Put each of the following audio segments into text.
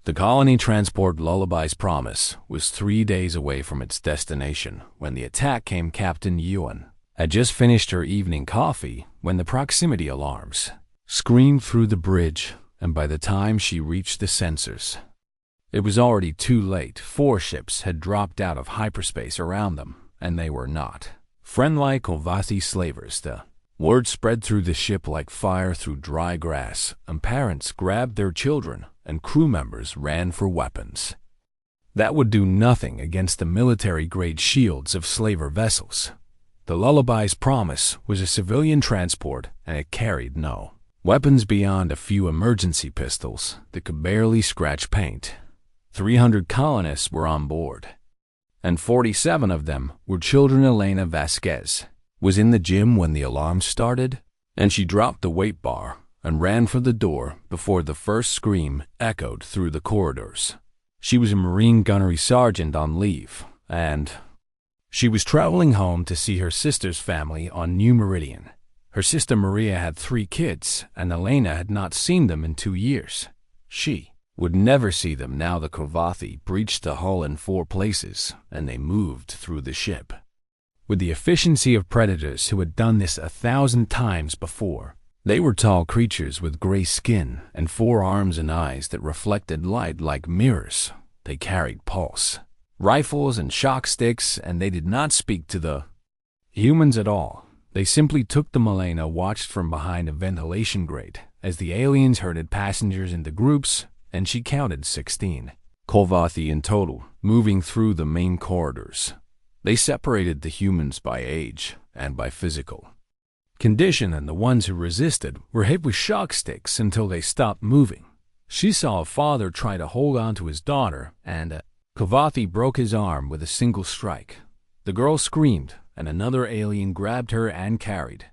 The colony transport Lullaby's Promise was 3 days away from its destination when the attack came. Captain Yuan had just finished her evening coffee when the proximity alarms screamed through the bridge, and by the time she reached the sensors, it was already too late. 4 ships had dropped out of hyperspace around them, and they were not friendly Korvathi slavers. The word spread through the ship like fire through dry grass, and parents grabbed their children, and crew members ran for weapons. That would do nothing against the military-grade shields of slaver vessels. The Lullaby's Promise was a civilian transport, and it carried no weapons beyond a few emergency pistols that could barely scratch paint. 300 colonists were on board, and 47 of them were children. Elena Vasquez was in the gym when the alarm started, and she dropped the weight bar and ran for the door before the first scream echoed through the corridors. She was a Marine gunnery sergeant on leave, and she was traveling home to see her sister's family on New Meridian. Her sister Maria had 3 kids, and Elena had not seen them in 2 years. She would never see them now. The Korvathi breached the hull in 4 places, and they moved through the ship with the efficiency of predators who had done this 1,000 times before. They were tall creatures with gray skin and 4 arms and eyes that reflected light like mirrors. They carried pulse rifles and shock sticks, and they did not speak to the humans at all. They simply took them. Elena watched from behind a ventilation grate as the aliens herded passengers into groups, and she counted 16 Korvathi in total, moving through the main corridors. They separated the humans by age and by physical condition, and the ones who resisted were hit with shock sticks until they stopped moving. She saw a father try to hold on to his daughter, and Korvathi broke his arm with a single strike. The girl screamed, and another alien grabbed her and carried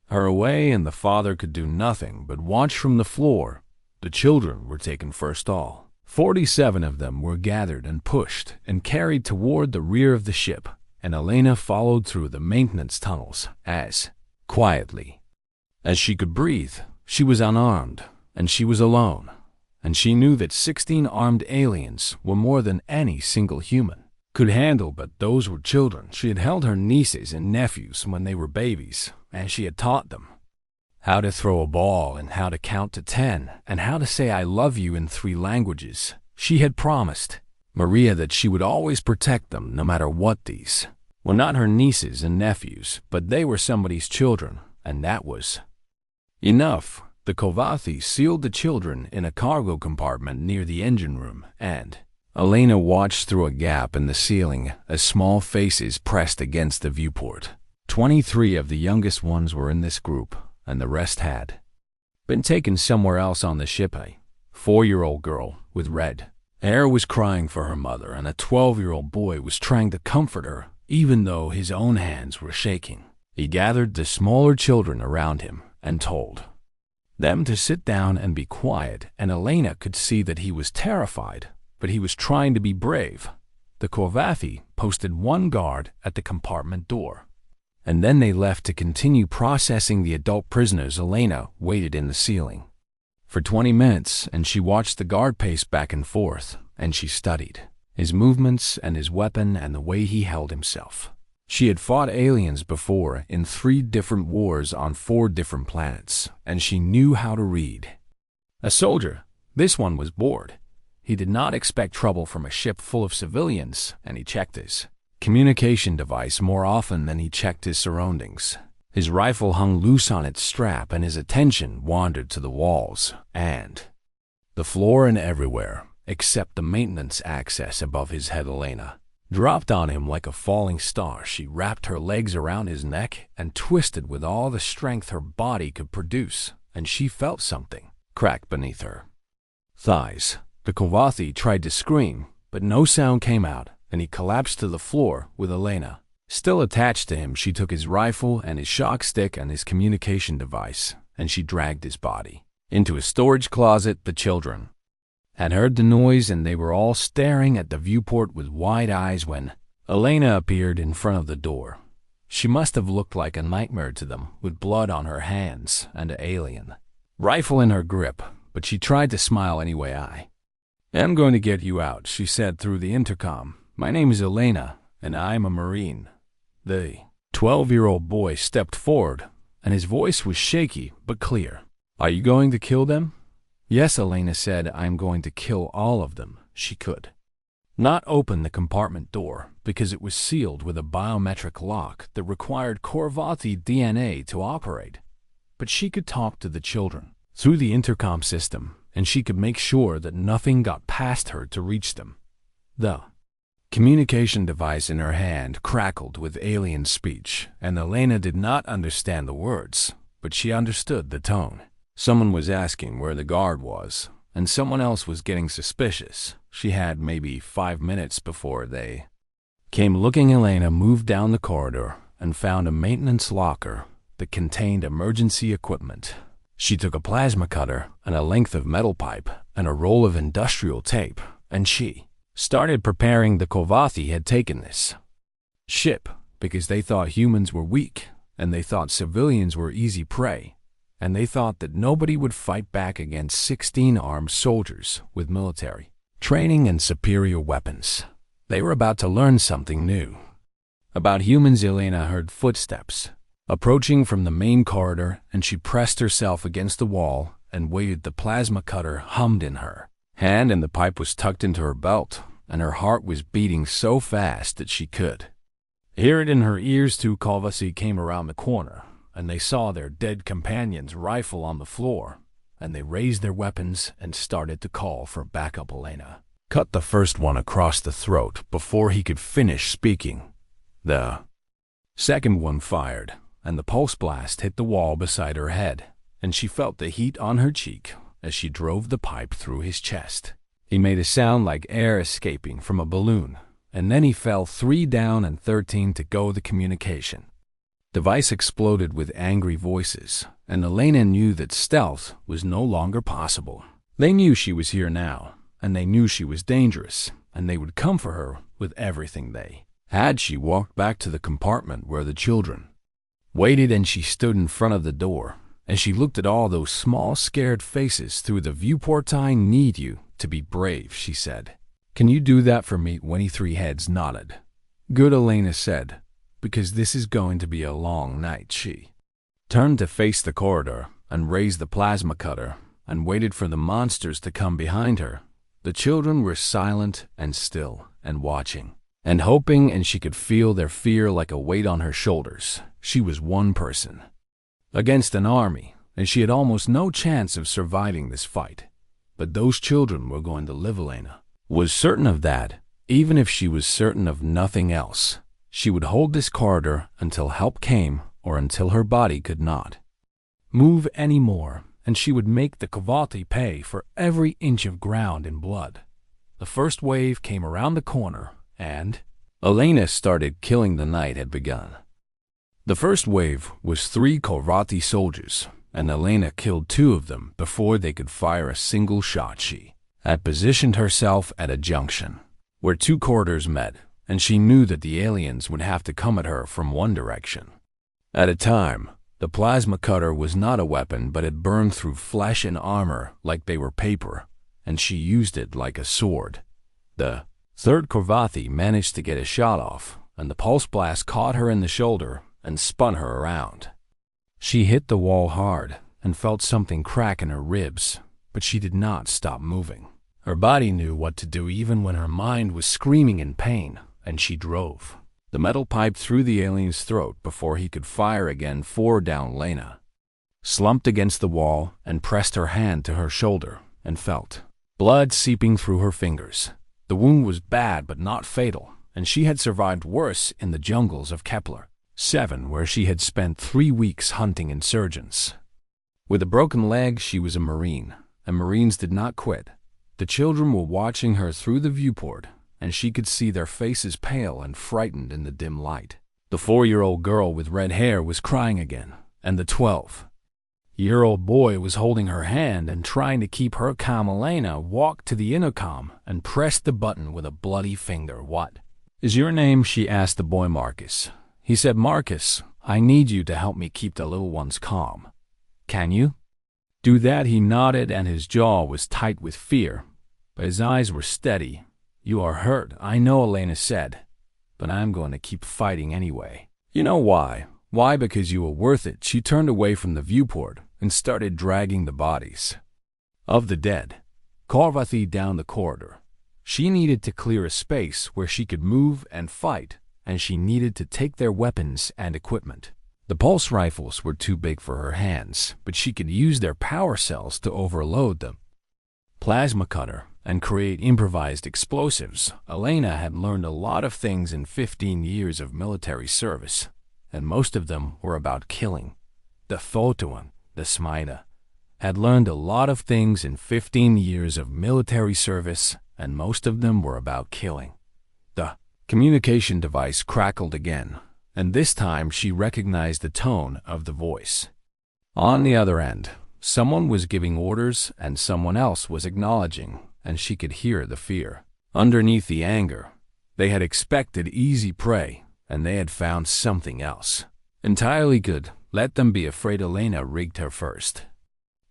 her away, and the father could do nothing but watch from the floor. The children were taken first. All 47 of them were gathered and pushed and carried toward the rear of the ship, and Elena followed through the maintenance tunnels as quietly as she could breathe. She was unarmed, and she was alone, and she knew that 16 armed aliens were more than any single human could handle, but those were children. She had held her nieces and nephews when they were babies, and she had taught them how to throw a ball and how to count to 10 and how to say I love you in 3 languages. She had promised Maria that she would always protect them no matter what. These were not her nieces and nephews, but they were somebody's children, and that was enough. The Korvathi sealed the children in a cargo compartment near the engine room, and Elena watched through a gap in the ceiling as small faces pressed against the viewport. 23 of the youngest ones were in this group, and the rest had been taken somewhere else on the ship. A 4-year-old girl with red hair was crying for her mother, and a 12-year-old boy was trying to comfort her, even though his own hands were shaking. He gathered the smaller children around him and told them to sit down and be quiet, and Elena could see that he was terrified, but he was trying to be brave. The Korvathi posted 1 guard at the compartment door, and then they left to continue processing the adult prisoners. Elena waited in the ceiling for 20 minutes, and she watched the guard pace back and forth, and she studied his movements and his weapon and the way he held himself. She had fought aliens before in 3 different wars on 4 different planets, and she knew how to read a soldier. This one was bored. He did not expect trouble from a ship full of civilians, and he checked his communication device more often than he checked his surroundings. His rifle hung loose on its strap, and his attention wandered to the walls and the floor and everywhere except the maintenance access above his head. Elena dropped on him like a falling star. She wrapped her legs around his neck and twisted with all the strength her body could produce, and she felt something crack beneath her thighs. The Korvathi tried to scream, but no sound came out, and he collapsed to the floor with Elena still attached to him. She took his rifle and his shock stick and his communication device, and she dragged his body into a storage closet. The children had heard the noise, and they were all staring at the viewport with wide eyes when Elena appeared in front of the door. She must have looked like a nightmare to them, with blood on her hands and an alien rifle in her grip, but she tried to smile anyway. "I'm going to get you out," she said through the intercom. "My name is Elena, and I'm a Marine." The 12-year-old boy stepped forward, and his voice was shaky but clear. "Are you going to kill them?" "Yes," Elena said. "I'm going to kill all of them." She could not open the compartment door because it was sealed with a biometric lock that required Korvathi DNA to operate. But she could talk to the children through the intercom system, and she could make sure that nothing got past her to reach them. The communication device in her hand crackled with alien speech, and Elena did not understand the words, but she understood the tone. Someone was asking where the guard was, and someone else was getting suspicious. She had maybe 5 minutes before they came looking. Elena moved down the corridor and found a maintenance locker that contained emergency equipment. She took a plasma cutter and a length of metal pipe and a roll of industrial tape, and she started preparing. The Korvathi had taken this ship because they thought humans were weak, and they thought civilians were easy prey, and they thought that nobody would fight back against 16 armed soldiers with military training and superior weapons. They were about to learn something new about humans. Elena heard footsteps approaching from the main corridor, and she pressed herself against the wall and waited. The plasma cutter hummed in her hand, and the pipe was tucked into her belt, and her heart was beating so fast that she could hear it in her ears. Two Korvathi came around the corner, and they saw their dead companion's rifle on the floor, and they raised their weapons and started to call for backup. Elena cut the first one across the throat before he could finish speaking. The second one fired, and the pulse blast hit the wall beside her head, and she felt the heat on her cheek as she drove the pipe through his chest. He made a sound like air escaping from a balloon, and then he fell 3 down and 13 to go. The communication device exploded with angry voices, and Elena knew that stealth was no longer possible. They knew she was here now, and they knew she was dangerous, and they would come for her with everything they had. She walked back to the compartment where the children waited, and she stood in front of the door, and she looked at all those small, scared faces through the viewport. "I need you to be brave," she said. "Can you do that for me?" 23 heads nodded. "Good," Elena said, "because this is going to be a long night." She turned to face the corridor and raised the plasma cutter and waited for the monsters to come behind her. The children were silent and still and watching and hoping, and she could feel their fear like a weight on her shoulders. She was one person against an army, and she had almost no chance of surviving this fight. But those children were going to live. Elena was certain of that. Even if she was certain of nothing else, she would hold this corridor until help came or until her body could not move anymore, and she would make the Korvathi pay for every inch of ground in blood. The first wave came around the corner, and Elena started killing. The night had begun. The first wave was 3 Korvathi soldiers, and Elena killed 2 of them before they could fire a single shot. She had positioned herself at a junction where 2 corridors met, and she knew that the aliens would have to come at her from one direction at a time. The plasma cutter was not a weapon, but it burned through flesh and armor like they were paper, and she used it like a sword. The third Korvathi managed to get a shot off, and the pulse blast caught her in the shoulder and spun her around. She hit the wall hard and felt something crack in her ribs, but she did not stop moving. Her body knew what to do even when her mind was screaming in pain, and she drove the metal pipe through the alien's throat before he could fire again. 4 down. Elena slumped against the wall and pressed her hand to her shoulder and felt blood seeping through her fingers. The wound was bad but not fatal, and she had survived worse in the jungles of Kepler 7, where she had spent 3 weeks hunting insurgents. With a broken leg, she was a Marine, and Marines did not quit. The children were watching her through the viewport, and she could see their faces pale and frightened in the dim light. The 4-year-old girl with red hair was crying again, and the 12-year-old boy was holding her hand and trying to keep her calm. Elena walked to the intercom and pressed the button with a bloody finger. "What is your name?" she asked the boy. "Marcus." He said, "Marcus, I need you to help me keep the little ones calm. Can you do that?" He nodded, and his jaw was tight with fear. but his eyes were steady. "You are hurt, I know," Elena said, "but I'm going to keep fighting anyway." "You know why? Why? Because you were worth it." She turned away from the viewport and started dragging the bodies of the dead Korvathi down the corridor. She needed to clear a space where she could move and fight, and she needed to take their weapons and equipment. The pulse rifles were too big for her hands, but she could use their power cells to overload them. Plasma cutter and create improvised explosives. Elena had learned a lot of things in 15 years of military service, and most of them were about killing. The Thotuan, the Smida, had learned a lot of things in 15 years of military service, and most of them were about killing. The communication device crackled again, and this time she recognized the tone of the voice. On the other end, someone was giving orders and someone else was acknowledging, and she could hear the fear. Underneath the anger, they had expected easy prey, and they had found something else. Entirely good. Let them be afraid. Elena rigged her first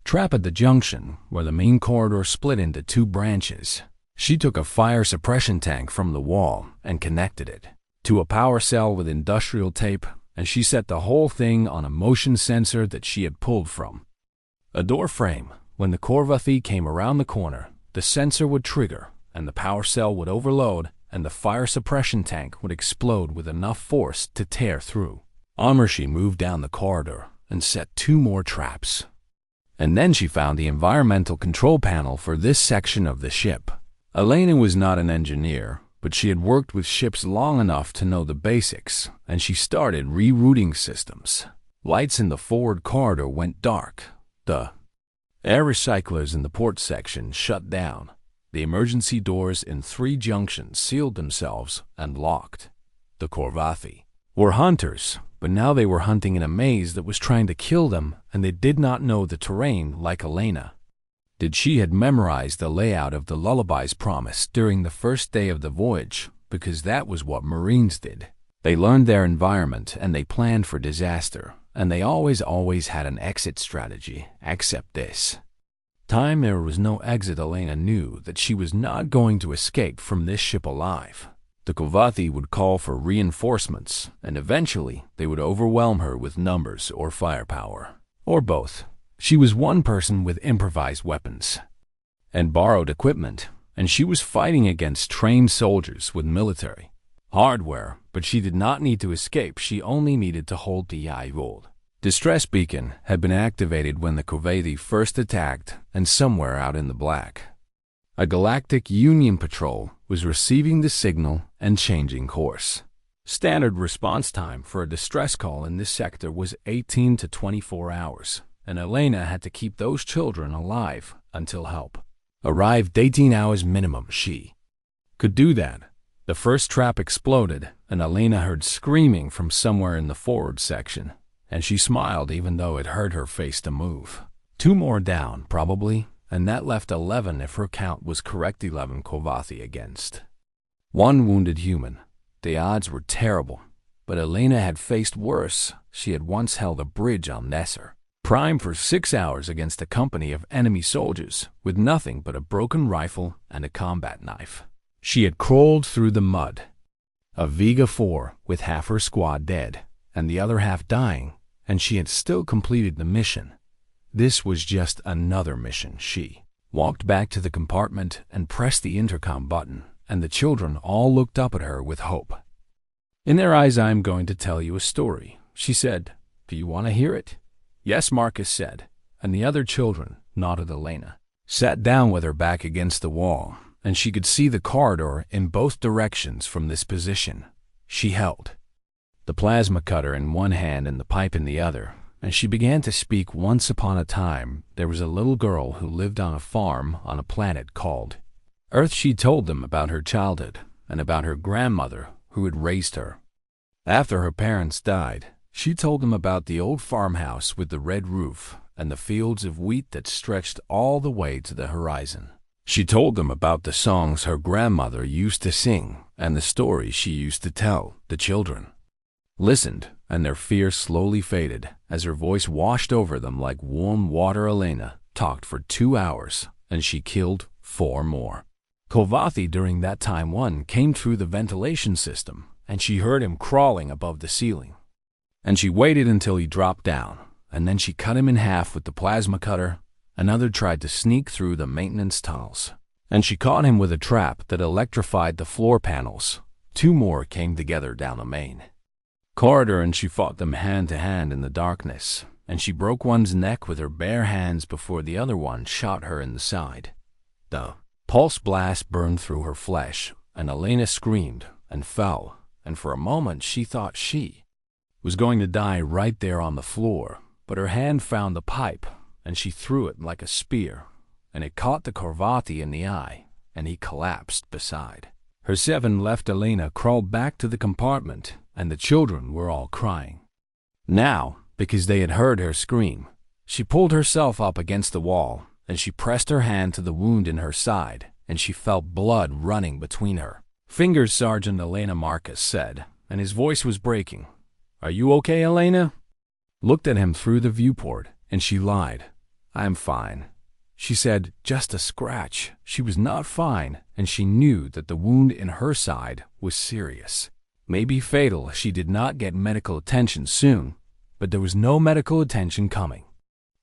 trap at the junction where the main corridor split into two branches. She took a fire suppression tank from the wall and connected it to a power cell with industrial tape, and she set the whole thing on a motion sensor that she had pulled from a door frame. When the Korvathi came around the corner, the sensor would trigger, and the power cell would overload, and the fire suppression tank would explode with enough force to tear through armor. She moved down the corridor and set 2 more traps. And then she found the environmental control panel for this section of the ship. Elena was not an engineer, but she had worked with ships long enough to know the basics, and she started rerouting systems. Lights in the forward corridor went dark. The air recyclers in the port section shut down. The emergency doors in 3 junctions sealed themselves and locked. The Korvathi were hunters, but now they were hunting in a maze that was trying to kill them, and they did not know the terrain like Elena did. She had memorized the layout of the Lullaby's Promise during the first day of the voyage, because that was what Marines did. They learned their environment and they planned for disaster, and they always had an exit strategy, except this time there was no exit. Elena knew that she was not going to escape from this ship alive. The Korvathi would call for reinforcements, and eventually they would overwhelm her with numbers or firepower, or both. She was one person with improvised weapons and borrowed equipment, and she was fighting against trained soldiers with military hardware, but she did not need to escape. She only needed to hold the Yavold. Distress beacon had been activated when the Korvathi first attacked, and somewhere out in the black, a Galactic Union patrol was receiving the signal and changing course. Standard response time for a distress call in this sector was 18 to 24 hours, and Elena had to keep those children alive until help arrived. 18 hours minimum. She could do that. The first trap exploded, and Elena heard screaming from somewhere in the forward section, and she smiled even though it hurt her face to move. 2 more down, probably, and that left 11 if her count was correct. 11 Korvathi against 1 wounded human. The odds were terrible, but Elena had faced worse. She had once held a bridge on Nesser Prime for 6 hours against a company of enemy soldiers with nothing but a broken rifle and a combat knife. She had crawled through the mud of Vega 4 with half her squad dead and the other half dying, and she had still completed the mission. This was just another mission. She walked back to the compartment and pressed the intercom button, and the children all looked up at her with hope in their eyes. "I'm going to tell you a story," she said. "Do you want to hear it?" "Yes," Marcus said, and the other children nodded. Elena sat down with her back against the wall, and she could see the corridor in both directions from this position. She held the plasma cutter in one hand and the pipe in the other, and she began to speak. "Once upon a time, there was a little girl who lived on a farm on a planet called Earth." She told them about her childhood and about her grandmother who had raised her. After her parents died, she told them about the old farmhouse with the red roof and the fields of wheat that stretched all the way to the horizon. She told them about the songs her grandmother used to sing and the stories she used to tell. The children listened, and their fear slowly faded as her voice washed over them like warm water. Elena talked for 2 hours, and she killed 4 more. Korvathi during that time one came through the ventilation system, and she heard him crawling above the ceiling. And she waited until he dropped down, and then she cut him in half with the plasma cutter. Another tried to sneak through the maintenance tunnels, and she caught him with a trap that electrified the floor panels. 2 more came together down the main corridor, and she fought them hand to hand in the darkness, and she broke one's neck with her bare hands before the other one shot her in the side. The pulse blast burned through her flesh, and Elena screamed and fell, and for a moment she thought she was going to die right there on the floor, but her hand found the pipe, and she threw it like a spear, and it caught the Korvathi in the eye, and he collapsed beside her. 7 left Elena crawled back to the compartment, and the children were all crying. Now, because they had heard her scream, she pulled herself up against the wall, and she pressed her hand to the wound in her side, and she felt blood running between her fingers. Sergeant Elena, Marcus said, and his voice was breaking. "Are you okay, Elena?" Looked at him through the viewport, and she lied. "I'm fine." She said, "Just a scratch." She was not fine, and she knew that the wound in her side was serious, maybe fatal. She did not get medical attention soon, but there was no medical attention coming.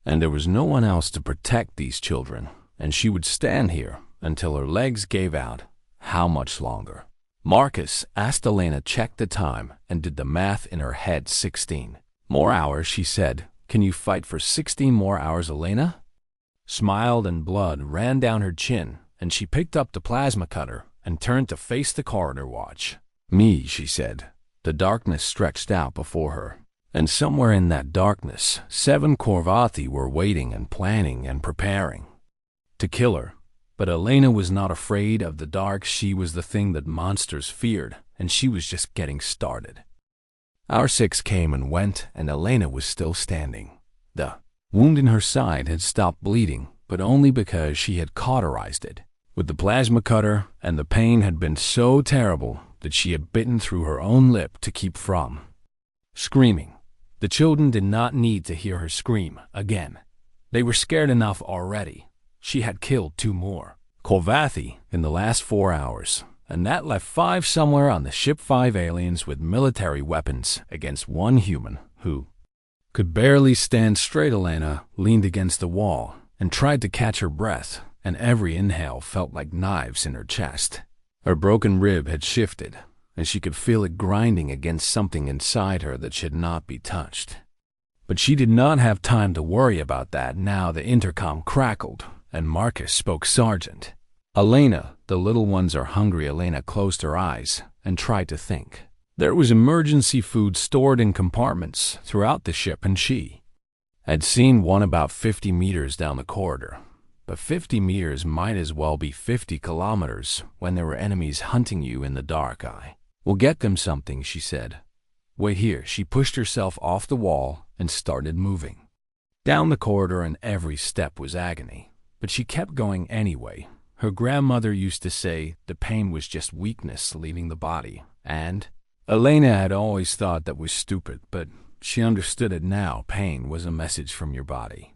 And there was no one else to protect these children, and she would stand here until her legs gave out. How much longer? Marcus asked Elena, checked the time, and did the math in her head. 16 more hours, she said. "Can you fight for 16 more hours, Elena?" Smiled, and blood ran down her chin, and she picked up the plasma cutter and turned to face the corridor watch. "Me," she said. The darkness stretched out before her, and somewhere in that darkness, 7 Korvathi were waiting and planning and preparing to kill her. But Elena was not afraid of the dark. She was the thing that monsters feared, and she was just getting started. Hour 6 came and went, and Elena was still standing. The wound in her side had stopped bleeding, but only because she had cauterized it with the plasma cutter, and the pain had been so terrible that she had bitten through her own lip to keep from screaming. The children did not need to hear her scream again. They were scared enough already. She had killed 2 more Korvathi in the last 4 hours, and that left 5 somewhere on the ship. 5 aliens with military weapons against 1 human who could barely stand straight. Elena leaned against the wall and tried to catch her breath, and every inhale felt like knives in her chest. Her broken rib had shifted, and she could feel it grinding against something inside her that should not be touched. But she did not have time to worry about that. Now the intercom crackled, and Marcus spoke. "Sergeant Elena, the little ones are hungry." Elena closed her eyes and tried to think. There was emergency food stored in compartments throughout the ship, and she had seen one about 50 meters down the corridor. But 50 meters might as well be 50 kilometers when there were enemies hunting you in the dark. "I will get them something," she said. "Wait here." She pushed herself off the wall and started moving down the corridor, and every step was agony. But she kept going anyway. Her grandmother used to say the pain was just weakness leaving the body, and Elena had always thought that was stupid, but she understood it now. Pain was a message from your body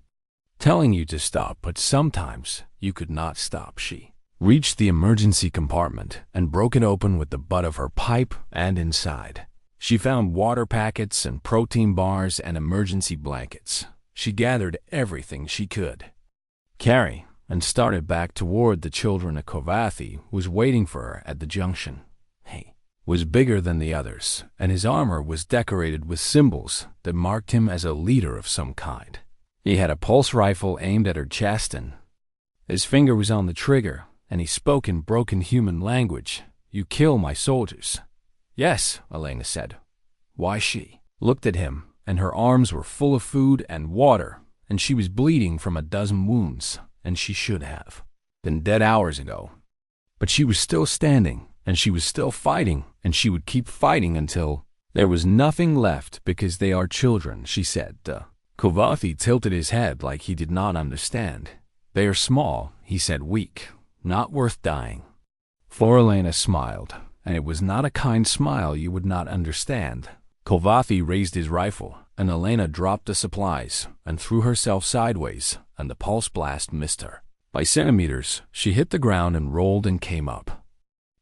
telling you to stop, but sometimes you could not stop. She reached the emergency compartment and broke it open with the butt of her pipe, and inside she found water packets and protein bars and emergency blankets. She gathered everything she could carry and started back toward the children. A Korvathi was waiting for her at the junction. He was bigger than the others, and his armor was decorated with symbols that marked him as a leader of some kind. He had a pulse rifle aimed at her chest, and his finger was on the trigger, and he spoke in broken human language. "You kill my soldiers." "Yes," Elena said. "Why?" She looked at him, and her arms were full of food and water, and she was bleeding from a dozen wounds, and she should have been dead hours ago. But she was still standing, and she was still fighting, and she would keep fighting until there was nothing left, because they are children, she said. Korvathi tilted his head like he did not understand. "They are small," he said, "weak, not worth dying." Elena smiled, and it was not a kind smile you would not understand. Korvathi raised his rifle, and Elena dropped the supplies and threw herself sideways, and the pulse blast missed her. By centimeters, she hit the ground and rolled and came up.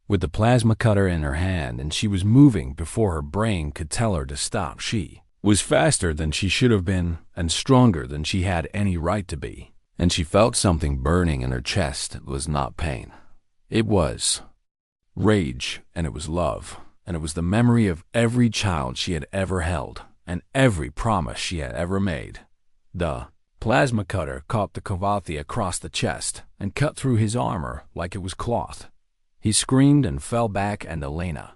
With the plasma cutter in her hand, and she was moving before her brain could tell her to stop. She was faster than she should have been and stronger than she had any right to be. And she felt something burning in her chest. It was not pain. It was rage, and it was love, and it was the memory of every child she had ever held and every promise she had ever made. The plasma cutter caught the Korvathi across the chest and cut through his armor like it was cloth. He screamed and fell back, and Elena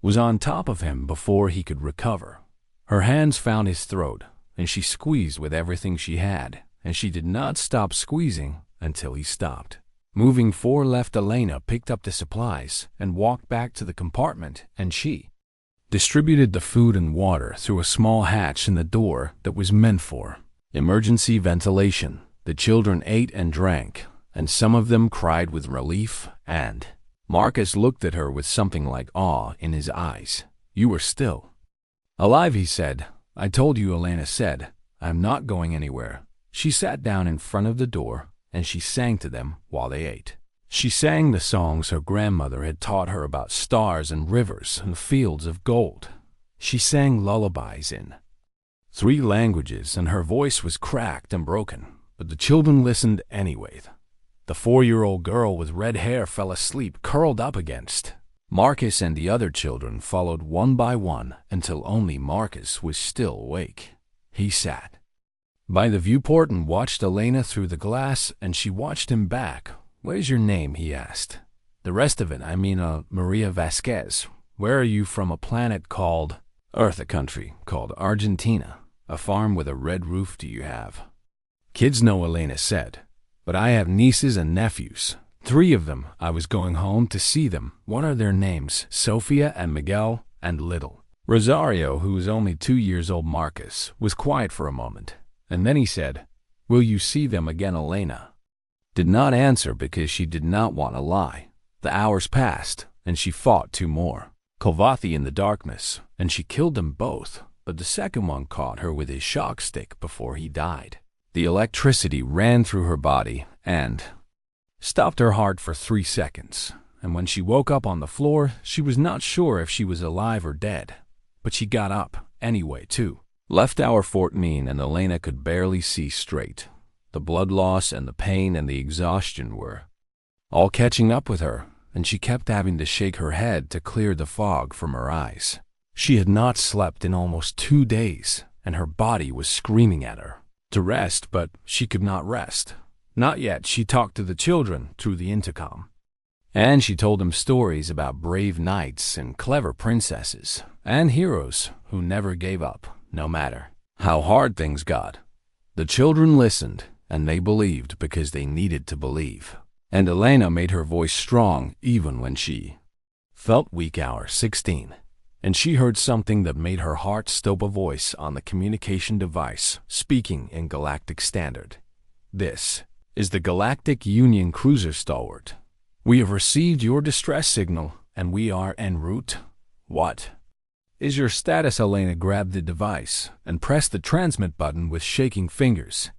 was on top of him before he could recover. Her hands found his throat, and she squeezed with everything she had, and she did not stop squeezing until he stopped. Moving 4 left, Elena picked up the supplies and walked back to the compartment, and she distributed the food and water through a small hatch in the door that was meant for emergency ventilation. The children ate and drank, and some of them cried with relief, and Marcus looked at her with something like awe in his eyes. "You are still alive," he said. "I told you," Elena said. "I'm not going anywhere." She sat down in front of the door, and she sang to them while they ate. She sang the songs her grandmother had taught her about stars and rivers and fields of gold. She sang lullabies in 3 languages, and her voice was cracked and broken, but the children listened anyway. The 4-year-old girl with red hair fell asleep, curled up against Marcus, and the other children followed one by one until only Marcus was still awake. He sat by the viewport and watched Elena through the glass, and she watched him back. "What is your name?" he asked. "The rest of it, Maria Vasquez. Where are you from?" "A planet called Earth." "A country called Argentina." "A farm with a red roof do you have?" "Kids know," Elena said. "But I have nieces and nephews. 3 of them. I was going home to see them. What are their names?" "Sofia and Miguel and little Rosario, who is only 2 years old." Marcus was quiet for a moment, and then he said, "Will you see them again?" Elena did not answer because she did not want to lie. The hours passed, and she fought 2 more Korvathi in the darkness, and she killed them both, but the second one caught her with his shock stick before he died. The electricity ran through her body and stopped her heart for 3 seconds, and when she woke up on the floor, she was not sure if she was alive or dead. But she got up anyway, too. Left hour 14, and Elena could barely see straight. The blood loss and the pain and the exhaustion were all catching up with her, and she kept having to shake her head to clear the fog from her eyes. She had not slept in almost 2 days, and her body was screaming at her to rest, but she could not rest. Not yet. She talked to the children through the intercom, and she told them stories about brave knights and clever princesses and heroes who never gave up, no matter how hard things got. The children listened, and they believed because they needed to believe. And Elena made her voice strong even when she felt weak. Hour 16. And she heard something that made her heart stop. A voice on the communication device speaking in Galactic Standard. "This is the Galactic Union cruiser Stalwart. We have received your distress signal, and we are en route." "What is your status?" Elena grabbed the device and pressed the transmit button with shaking fingers.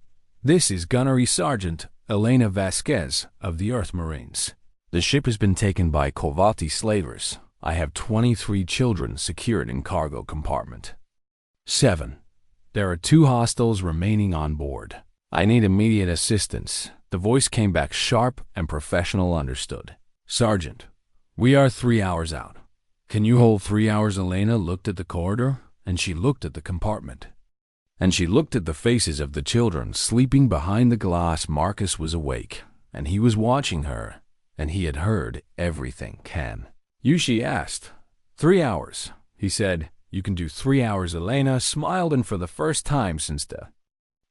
"This is Gunnery Sergeant Elena Vasquez of the Earth Marines. The ship has been taken by Korvathi slavers. I have 23 children secured in cargo compartment 7. There are 2 hostiles remaining on board. I need immediate assistance." The voice came back sharp and professional. "Understood, Sergeant. We are 3 hours out. Can you hold 3 hours?" Elena looked at the corridor, and she looked at the compartment, and she looked at the faces of the children sleeping behind the glass. Marcus was awake, and he was watching her, and he had heard everything. "Can you?" she asked. 3 hours, he said. "You can do 3 hours." Elena smiled, and for the first time since the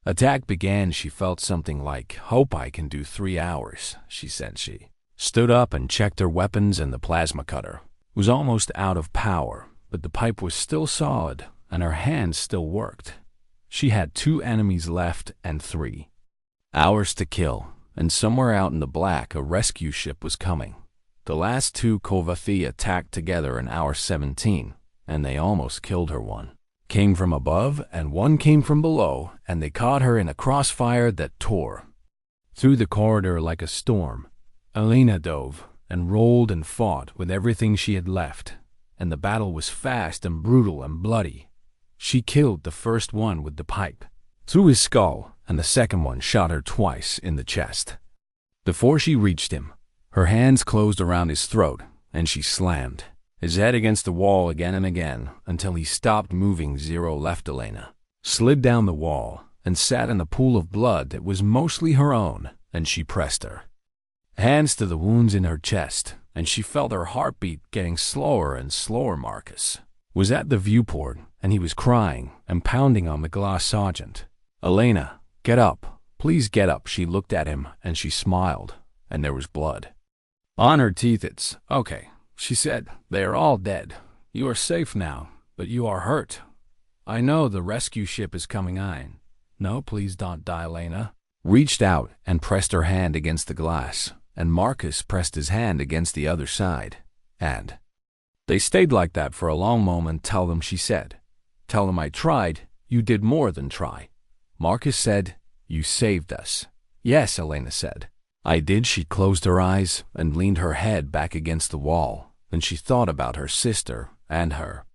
attack began, she felt something like hope. "I can do 3 hours," she said. She stood up and checked her weapons, and the plasma cutter was almost out of power, but the pipe was still solid, and her hands still worked. She had 2 enemies left and 3 hours to kill, and somewhere out in the black, a rescue ship was coming. The last 2 Korvathi attacked together in hour 17, and they almost killed her. 1 came from above, and 1 came from below, and they caught her in a crossfire that tore Through the corridor like a storm, Elena dove and rolled and fought with everything she had left, and the battle was fast and brutal and bloody. She killed the first one with the pipe, through his skull, and the second one shot her twice in the chest. Before she reached him, her hands closed around his throat, and she slammed his head against the wall again and again until he stopped moving. Zero left Elena, slid down the wall, and sat in a pool of blood that was mostly her own, and she pressed her hands to the wounds in her chest, and she felt her heartbeat getting slower and slower. Marcus was at the viewport, and he was crying and pounding on the glass. Sergeant, Elena, get up. Please get up. She looked at him, and she smiled, and there was blood on her teeth. It's okay, she said. They are all dead. You are safe now, but you are hurt. I know the rescue ship is coming in. No, please don't die. Elena reached out and pressed her hand against the glass, and Marcus pressed his hand against the other side, and they stayed like that for a long moment. Tell them, she said. Tell them I tried. You did more than try. Marcus said, you saved us. Yes, Elena said. I did. She closed her eyes and leaned her head back against the wall. Then she thought about her sister and her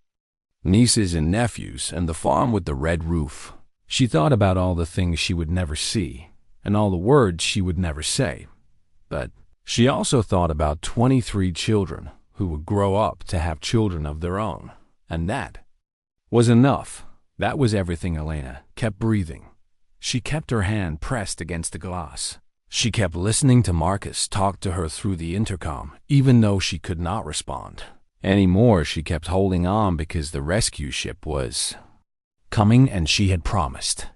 nieces and nephews and the farm with the red roof. She thought about all the things she would never see and all the words she would never say. But she also thought about 23 children who would grow up to have children of their own. And that was enough. That was everything. Elena kept breathing. She kept her hand pressed against the glass. She kept listening to Marcus talk to her through the intercom, even though she could not respond anymore. She kept holding on because the rescue ship was coming, and she had promised